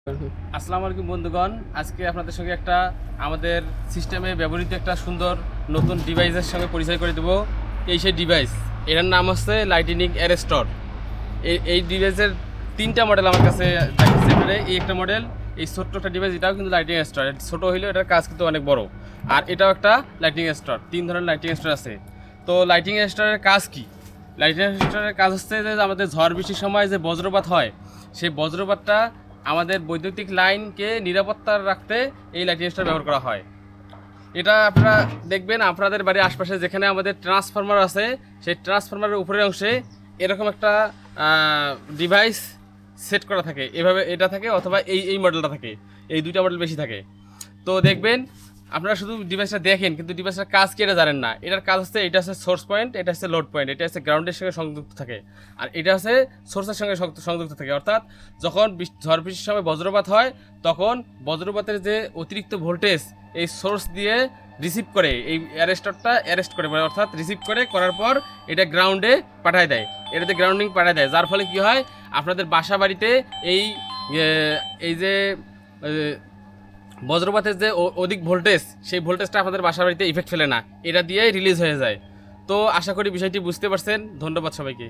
আসসালামু আলাইকুম বন্ধুগণ, আজকে আপনাদের সঙ্গে একটা আমাদের সিস্টেমে ব্যবহৃত একটা সুন্দর নতুন ডিভাইসের সঙ্গে পরিচয় করে দেবো। এই সেই ডিভাইস, এটার নাম হচ্ছে লাইটনিং অ্যারেস্টর। এই ডিভাইসের তিনটা মডেল আমার কাছে থাকছে। এবারে এই একটা মডেল, এই ছোট্ট একটা ডিভাইস, এটাও কিন্তু লাইটিং অ্যারেস্টর। ছোটো হইলেও এটার কাজ কিন্তু অনেক বড়। আর এটাও একটা লাইটিং অ্যারেস্টর। তিন ধরনের লাইটিং অ্যারেস্টর আছে। তো লাইটিং অ্যারেস্টরের কাজ কি? লাইটিং অ্যারেস্টরের কাজ হচ্ছে যে আমাদের ঝড় বৃষ্টির সময় যে বজ্রপাত হয়, সেই বজ্রপাতটা আমাদের বৈদ্যুতিক লাইনকে নিরাপত্তা রাখতে এই লাইটিং অ্যারেস্টর ব্যবহার করা হয়। এটা আপনারা দেখবেন আপনাদের বাড়ির আশপাশে যেখানে আমাদের ট্রান্সফরমার আছে, সেই ট্রান্সফরমারের উপরের অংশে এরকম একটা ডিভাইস সেট করা থাকে। এভাবে এটা থাকে, অথবা এই মডেলটা থাকে। এই দুইটা মডেল বেশি থাকে। তো দেখবেন আপনারা শুধু ডিভাইসটা দেখেন, কিন্তু ডিভাইসটার কাজ কি এটা জানেন না। এটার কাজ হচ্ছে, এটা হচ্ছে সোর্স পয়েন্ট, এটা হচ্ছে লোড পয়েন্ট, এটা হচ্ছে গ্রাউন্ডের সঙ্গে সংযুক্ত থাকে, আর এটা হচ্ছে সোর্সের সঙ্গে সংযুক্ত থাকে। অর্থাৎ যখন ঝড় বৃষ্টির সময় বজ্রপাত হয়, তখন বজ্রপাতের যে অতিরিক্ত ভোল্টেজ এই সোর্স দিয়ে রিসিভ করে, এই অ্যারেস্টরটা অ্যারেস্ট করে, অর্থাৎ রিসিভ করার পর এটা গ্রাউন্ডে পাঠায় দেয়, এটাতে গ্রাউন্ডিং পাঠায় দেয়। যার ফলে কি হয়, আপনাদের বাসা বাড়িতে এই যে বজ্রপাতের যে অধিক ভোল্টেজ, সেই ভোল্টেজটা আপনাদের বাসা বাড়িতে ইফেক্ট ফেলে না, এটা দিয়েই রিলিজ হয়ে যায়। তো আশা করি বিষয়টি বুঝতে পারছেন। ধন্যবাদ সবাইকে।